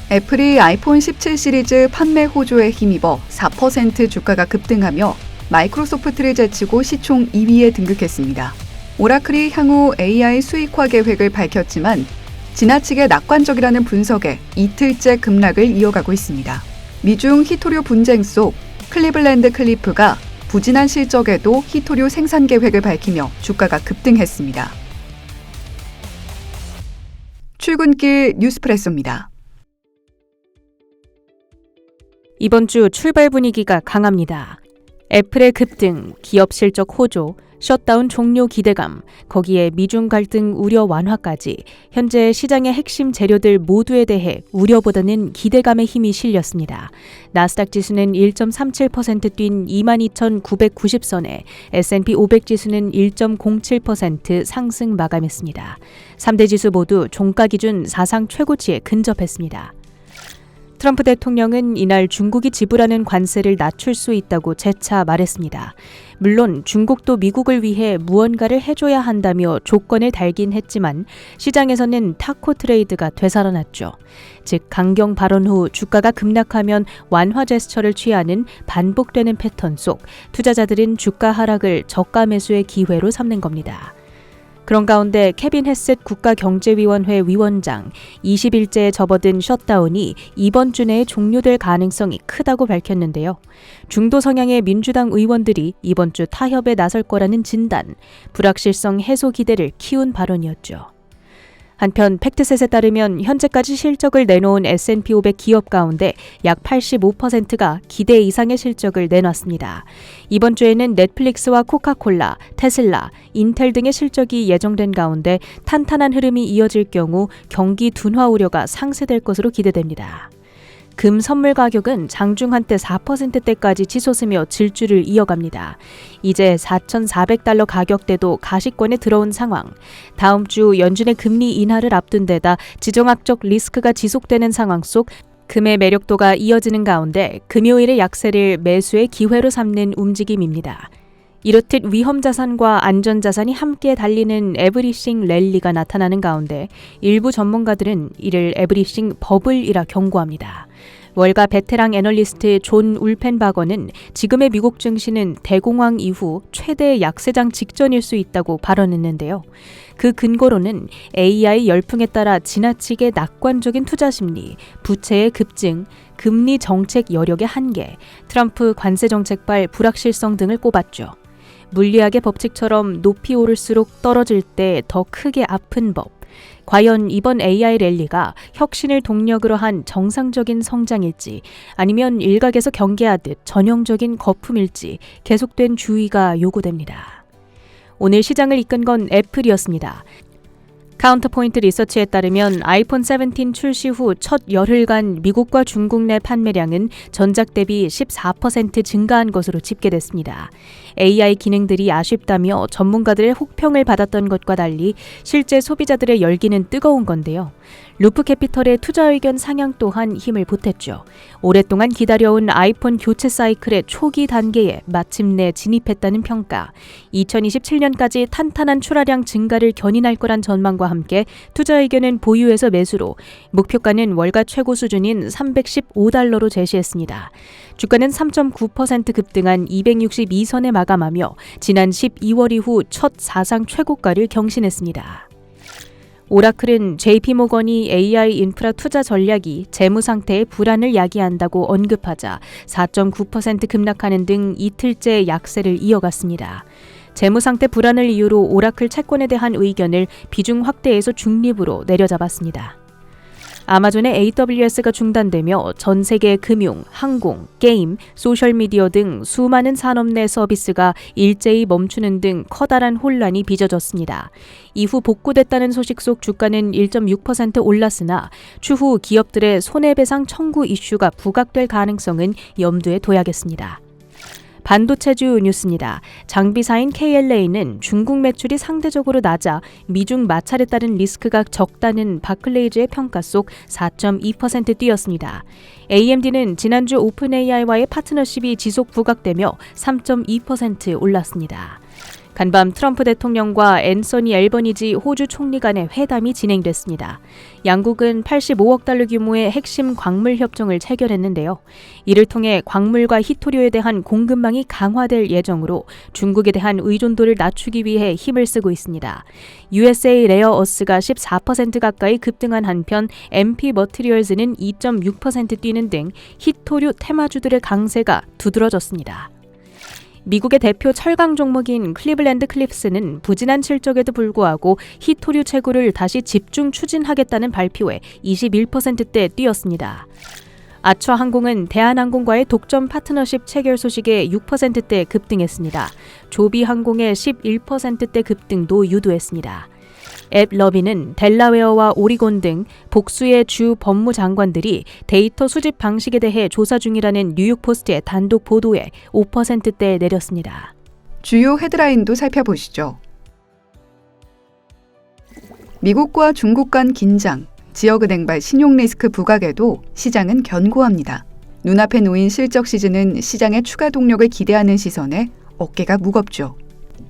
애플이 아이폰 17 시리즈 판매 호조에 힘입어 4% 주가가 급등하며 마이크로소프트를 제치고 시총 2위에 등극했습니다. 오라클이 향후 AI 수익화 계획을 밝혔지만 지나치게 낙관적이라는 분석에 이틀째 급락을 이어가고 있습니다. 미중 히토류 분쟁 속 클리블랜드 클리프가 부진한 실적에도 히토류 생산 계획을 밝히며 주가가 급등했습니다. 출근길 뉴스프레소입니다. 이번 주 출발 분위기가 강합니다. 애플의 급등, 기업 실적 호조, 셧다운 종료 기대감, 거기에 미중 갈등 우려 완화까지 현재 시장의 핵심 재료들 모두에 대해 우려보다는 기대감의 힘이 실렸습니다. 나스닥 지수는 1.37% 뛴 22,990선에 S&P 500 지수는 1.07% 상승 마감했습니다. 3대 지수 모두 종가 기준 사상 최고치에 근접했습니다. 트럼프 대통령은 이날 중국이 지불하는 관세를 낮출 수 있다고 재차 말했습니다. 물론 중국도 미국을 위해 무언가를 해줘야 한다며 조건을 달긴 했지만 시장에서는 타코 트레이드가 되살아났죠. 즉 강경 발언 후 주가가 급락하면 완화 제스처를 취하는 반복되는 패턴 속 투자자들은 주가 하락을 저가 매수의 기회로 삼는 겁니다. 그런 가운데 케빈 헤셋 국가경제위원회 위원장 20일째에 접어든 셧다운이 이번 주 내에 종료될 가능성이 크다고 밝혔는데요. 중도 성향의 민주당 의원들이 이번 주 타협에 나설 거라는 진단, 불확실성 해소 기대를 키운 발언이었죠. 한편 팩트셋에 따르면 현재까지 실적을 내놓은 S&P 500 기업 가운데 약 85%가 기대 이상의 실적을 내놨습니다. 이번 주에는 넷플릭스와 코카콜라, 테슬라, 인텔 등의 실적이 예정된 가운데 탄탄한 흐름이 이어질 경우 경기 둔화 우려가 상쇄될 것으로 기대됩니다. 금 선물 가격은 장중 한때 4%대까지 치솟으며 질주를 이어갑니다. 이제 4,400달러 가격대도 가시권에 들어온 상황. 다음 주 연준의 금리 인하를 앞둔 데다 지정학적 리스크가 지속되는 상황 속 금의 매력도가 이어지는 가운데 금요일의 약세를 매수의 기회로 삼는 움직임입니다. 이렇듯 위험자산과 안전자산이 함께 달리는 에브리싱 랠리가 나타나는 가운데 일부 전문가들은 이를 에브리싱 버블이라 경고합니다. 월가 베테랑 애널리스트 존 울펜바거는 지금의 미국 증시는 대공황 이후 최대 약세장 직전일 수 있다고 발언했는데요. 그 근거로는 AI 열풍에 따라 지나치게 낙관적인 투자 심리, 부채의 급증, 금리 정책 여력의 한계, 트럼프 관세 정책발 불확실성 등을 꼽았죠. 물리학의 법칙처럼 높이 오를수록 떨어질 때 더 크게 아픈 법. 과연 이번 AI 랠리가 혁신을 동력으로 한 정상적인 성장일지 아니면 일각에서 경계하듯 전형적인 거품일지 계속된 주의가 요구됩니다. 오늘 시장을 이끈 건 애플이었습니다. 카운터포인트 리서치에 따르면 아이폰 17 출시 후 첫 열흘간 미국과 중국 내 판매량은 전작 대비 14% 증가한 것으로 집계됐습니다. AI 기능들이 아쉽다며 전문가들의 혹평을 받았던 것과 달리 실제 소비자들의 열기는 뜨거운 건데요. 루프 캐피털의 투자 의견 상향 또한 힘을 보탰죠. 오랫동안 기다려온 아이폰 교체 사이클의 초기 단계에 마침내 진입했다는 평가, 2027년까지 탄탄한 출하량 증가를 견인할 거란 전망과 함께 투자 의견은 보유해서 매수로 목표가는 월가 최고 수준인 $315로 제시했습니다. 주가는 3.9% 급등한 262선에 마감하며 지난 12월 이후 첫 사상 최고가를 경신했습니다. 오라클은 JP모건이 AI 인프라 투자 전략이 재무 상태의 불안을 야기한다고 언급하자 4.9% 급락하는 등 이틀째 약세를 이어갔습니다. 재무 상태 불안을 이유로 오라클 채권에 대한 의견을 비중 확대에서 중립으로 내려잡았습니다. 아마존의 AWS가 중단되며 전 세계 금융, 항공, 게임, 소셜미디어 등 수많은 산업 내 서비스가 일제히 멈추는 등 커다란 혼란이 빚어졌습니다. 이후 복구됐다는 소식 속 주가는 1.6% 올랐으나 추후 기업들의 손해배상 청구 이슈가 부각될 가능성은 염두에 둬야겠습니다. 반도체주 뉴스입니다. 장비사인 KLA는 중국 매출이 상대적으로 낮아 미중 마찰에 따른 리스크가 적다는 바클레이즈의 평가 속 4.2% 뛰었습니다. AMD는 지난주 오픈 AI와의 파트너십이 지속 부각되며 3.2% 올랐습니다. 간밤 트럼프 대통령과 앤서니 앨버니지 호주 총리 간의 회담이 진행됐습니다. 양국은 85억 달러 규모의 핵심 광물 협정을 체결했는데요. 이를 통해 광물과 희토류에 대한 공급망이 강화될 예정으로 중국에 대한 의존도를 낮추기 위해 힘을 쓰고 있습니다. USA 레어어스가 14% 가까이 급등한 한편 MP 머티리얼즈는 2.6% 뛰는 등 희토류 테마주들의 강세가 두드러졌습니다. 미국의 대표 철강 종목인 클리블랜드 클립스는 부진한 실적에도 불구하고 희토류 채굴을 다시 집중 추진하겠다는 발표에 21%대 뛰었습니다. 아처항공은 대한항공과의 독점 파트너십 체결 소식에 6%대 급등했습니다. 조비항공의 11%대 급등도 유도했습니다. 앱러비는 델라웨어와 오리곤 등 복수의 주 법무장관들이 데이터 수집 방식에 대해 조사 중이라는 뉴욕포스트의 단독 보도에 5%대 내렸습니다. 주요 헤드라인도 살펴보시죠. 미국과 중국 간 긴장, 지역은행발 신용리스크 부각에도 시장은 견고합니다. 눈앞에 놓인 실적 시즌은 시장의 추가 동력을 기대하는 시선에 어깨가 무겁죠.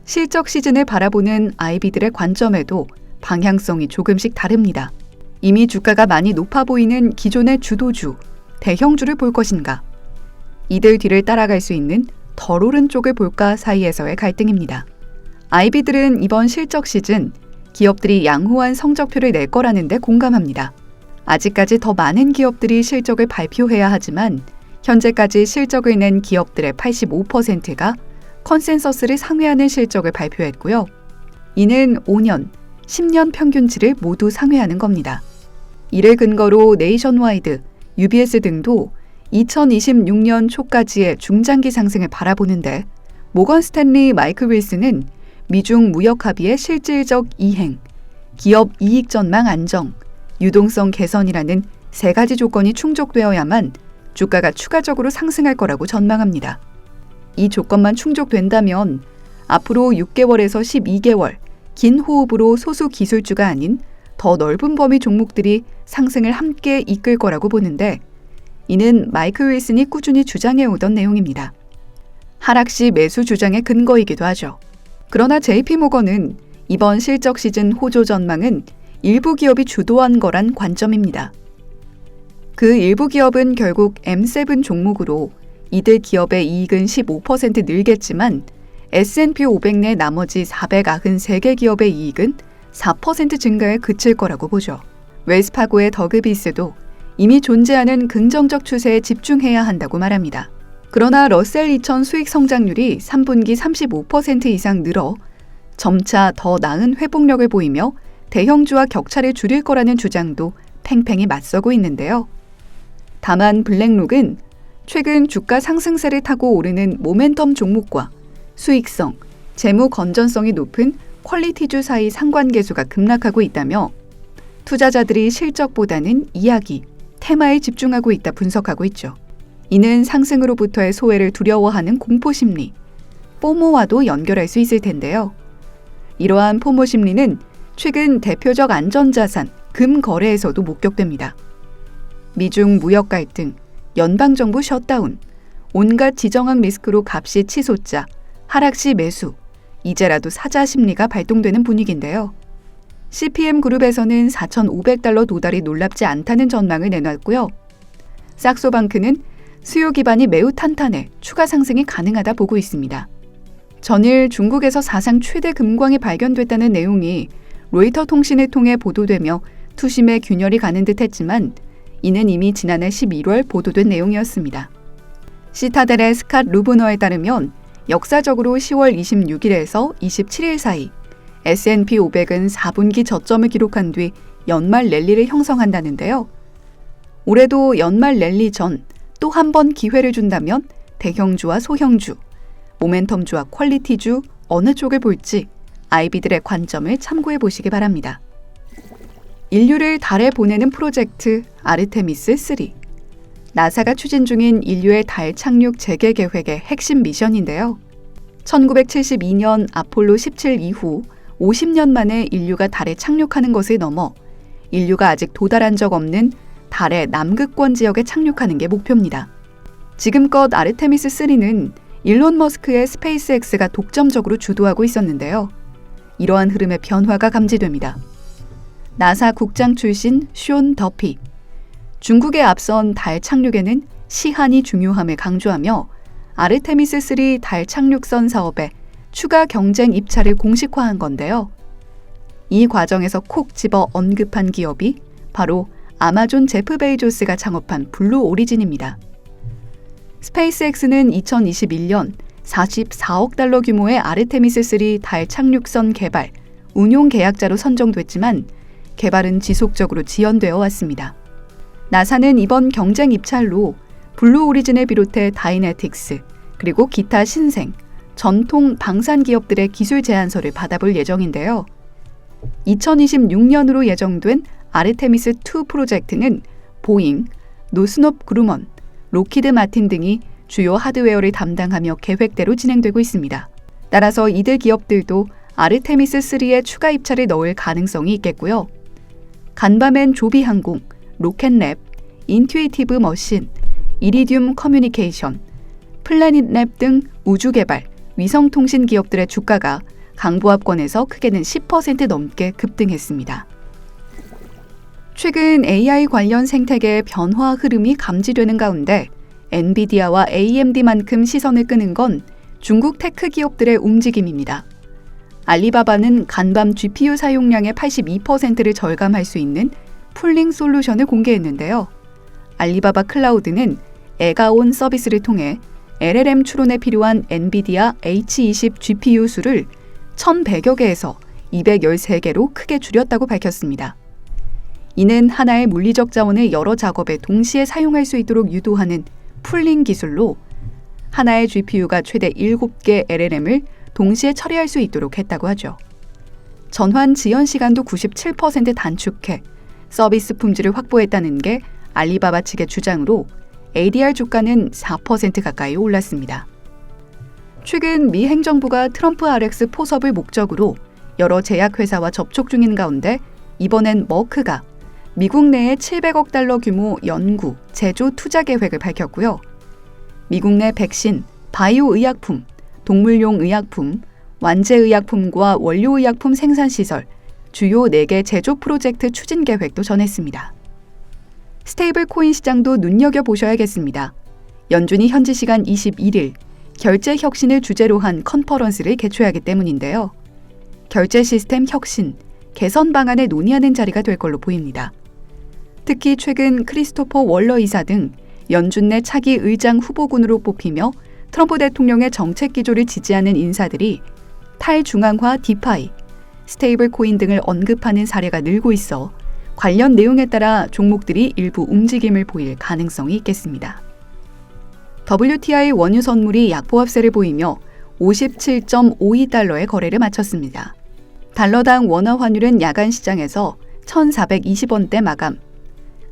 실적 시즌을 바라보는 IB들의 관점에도 방향성이 조금씩 다릅니다. 이미 주가가 많이 높아 보이는 기존의 주도주, 대형주를 볼 것인가? 이들 뒤를 따라갈 수 있는 덜 오른 쪽을 볼까 사이에서의 갈등입니다. IB들은 이번 실적 시즌 기업들이 양호한 성적표를 낼 거라는데 공감합니다. 아직까지 더 많은 기업들이 실적을 발표해야 하지만 현재까지 실적을 낸 기업들의 85%가 컨센서스를 상회하는 실적을 발표했고요. 이는 5년, 10년 평균치를 모두 상회하는 겁니다. 이를 근거로 네이션와이드, UBS 등도 2026년 초까지의 중장기 상승을 바라보는데 모건 스탠리 마이클 윌슨은 미중 무역 합의의 실질적 이행, 기업 이익 전망 안정, 유동성 개선이라는 세 가지 조건이 충족되어야만 주가가 추가적으로 상승할 거라고 전망합니다. 이 조건만 충족된다면 앞으로 6개월에서 12개월 긴 호흡으로 소수 기술주가 아닌 더 넓은 범위 종목들이 상승을 함께 이끌 거라고 보는데 이는 마이클 윌슨이 꾸준히 주장해오던 내용입니다. 하락 시 매수 주장의 근거이기도 하죠. 그러나 JP모건은 이번 실적 시즌 호조 전망은 일부 기업이 주도한 거란 관점입니다. 그 일부 기업은 결국 M7 종목으로 이들 기업의 이익은 15% 늘겠지만 S&P 500 내 나머지 493개 기업의 이익은 4% 증가에 그칠 거라고 보죠. 웰스파고의 더그비스도 이미 존재하는 긍정적 추세에 집중해야 한다고 말합니다. 그러나 러셀 2000 수익 성장률이 3분기 35% 이상 늘어 점차 더 나은 회복력을 보이며 대형주와 격차를 줄일 거라는 주장도 팽팽히 맞서고 있는데요. 다만 블랙록은 최근 주가 상승세를 타고 오르는 모멘텀 종목과 수익성, 재무 건전성이 높은 퀄리티주 사이 상관계수가 급락하고 있다며 투자자들이 실적보다는 이야기, 테마에 집중하고 있다 분석하고 있죠. 이는 상승으로부터의 소외를 두려워하는 공포심리, 포모와도 연결할 수 있을 텐데요. 이러한 포모 심리는 최근 대표적 안전자산, 금 거래에서도 목격됩니다. 미중 무역 갈등, 연방정부 셧다운, 온갖 지정학 리스크로 값이 치솟자 하락시 매수, 이제라도 사자 심리가 발동되는 분위기인데요. CPM그룹에서는 4,500달러 도달이 놀랍지 않다는 전망을 내놨고요. 삭소방크는 수요 기반이 매우 탄탄해 추가 상승이 가능하다 보고 있습니다. 전일 중국에서 사상 최대 금광이 발견됐다는 내용이 로이터 통신을 통해 보도되며 투심에 균열이 가는 듯 했지만 이는 이미 지난해 11월 보도된 내용이었습니다. 시타델의 스캇 루브너에 따르면 역사적으로 10월 26일에서 27일 사이 S&P 500은 4분기 저점을 기록한 뒤 연말 랠리를 형성한다는데요. 올해도 연말 랠리 전 또 한 번 기회를 준다면 대형주와 소형주, 모멘텀주와 퀄리티주 어느 쪽을 볼지 IB들의 관점을 참고해 보시기 바랍니다. 인류를 달에 보내는 프로젝트 아르테미스 3. 나사가 추진 중인 인류의 달 착륙 재개 계획의 핵심 미션인데요. 1972년 아폴로 17 이후 50년 만에 인류가 달에 착륙하는 것을 넘어 인류가 아직 도달한 적 없는 달의 남극권 지역에 착륙하는 게 목표입니다. 지금껏 아르테미스 3는 일론 머스크의 스페이스X가 독점적으로 주도하고 있었는데요. 이러한 흐름의 변화가 감지됩니다. 나사 국장 출신 숀 더피. 중국에 앞선 달 착륙에는 시한이 중요함을 강조하며 아르테미스3 달 착륙선 사업에 추가 경쟁 입찰을 공식화한 건데요. 이 과정에서 콕 집어 언급한 기업이 바로 아마존 제프 베이조스가 창업한 블루 오리진입니다. 스페이스X는 2021년 44억 달러 규모의 아르테미스3 달 착륙선 개발, 운용 계약자로 선정됐지만 개발은 지속적으로 지연되어 왔습니다. 나사는 이번 경쟁 입찰로 블루 오리진을 비롯해 다이내틱스, 그리고 기타 신생, 전통 방산 기업들의 기술 제안서를 받아볼 예정인데요. 2026년으로 예정된 아르테미스2 프로젝트는 보잉, 노스롭 그루먼, 로키드 마틴 등이 주요 하드웨어를 담당하며 계획대로 진행되고 있습니다. 따라서 이들 기업들도 아르테미스3에 추가 입찰을 넣을 가능성이 있겠고요. 간밤엔 조비항공, 로켓랩, 인투이티브 머신, 이리듐 커뮤니케이션, 플래닛랩 등 우주개발, 위성통신 기업들의 주가가 강보합권에서 크게는 10% 넘게 급등했습니다. 최근 AI 관련 생태계의 변화 흐름이 감지되는 가운데 엔비디아와 AMD만큼 시선을 끄는 건 중국 테크 기업들의 움직임입니다. 알리바바는 간밤 GPU 사용량의 82%를 절감할 수 있는 풀링 솔루션을 공개했는데요. 알리바바 클라우드는 에가온 서비스를 통해 LLM 추론에 필요한 엔비디아 H20 GPU 수를 1,100여 개에서 213개로 크게 줄였다고 밝혔습니다. 이는 하나의 물리적 자원을 여러 작업에 동시에 사용할 수 있도록 유도하는 풀링 기술로 하나의 GPU가 최대 7개 LLM을 동시에 처리할 수 있도록 했다고 하죠. 전환 지연 시간도 97% 단축해 서비스 품질을 확보했다는 게 알리바바 측의 주장으로 ADR 주가는 4% 가까이 올랐습니다. 최근 미 행정부가 트럼프 RX 포섭을 목적으로 여러 제약회사와 접촉 중인 가운데 이번엔 머크가 미국 내에 700억 달러 규모 연구, 제조 투자 계획을 밝혔고요. 미국 내 백신, 바이오 의약품, 동물용 의약품, 완제 의약품과 원료 의약품 생산 시설, 주요 4개 제조 프로젝트 추진 계획도 전했습니다. 스테이블 코인 시장도 눈여겨보셔야겠습니다. 연준이 현지 시간 21일 결제 혁신을 주제로 한 컨퍼런스를 개최하기 때문인데요. 결제 시스템 혁신, 개선 방안을 논의하는 자리가 될 걸로 보입니다. 특히 최근 크리스토퍼 월러 이사 등 연준 내 차기 의장 후보군으로 뽑히며 트럼프 대통령의 정책 기조를 지지하는 인사들이 탈중앙화 디파이, 스테이블 코인 등을 언급하는 사례가 늘고 있어 관련 내용에 따라 종목들이 일부 움직임을 보일 가능성이 있겠습니다. WTI 원유 선물이 약보합세를 보이며 57.52달러의 거래를 마쳤습니다. 달러당 원화 환율은 야간 시장에서 1,420원대 마감,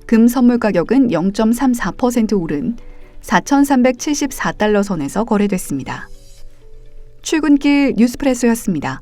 금 선물 가격은 0.34% 오른 4,374달러 선에서 거래됐습니다. 출근길 뉴스프레소였습니다.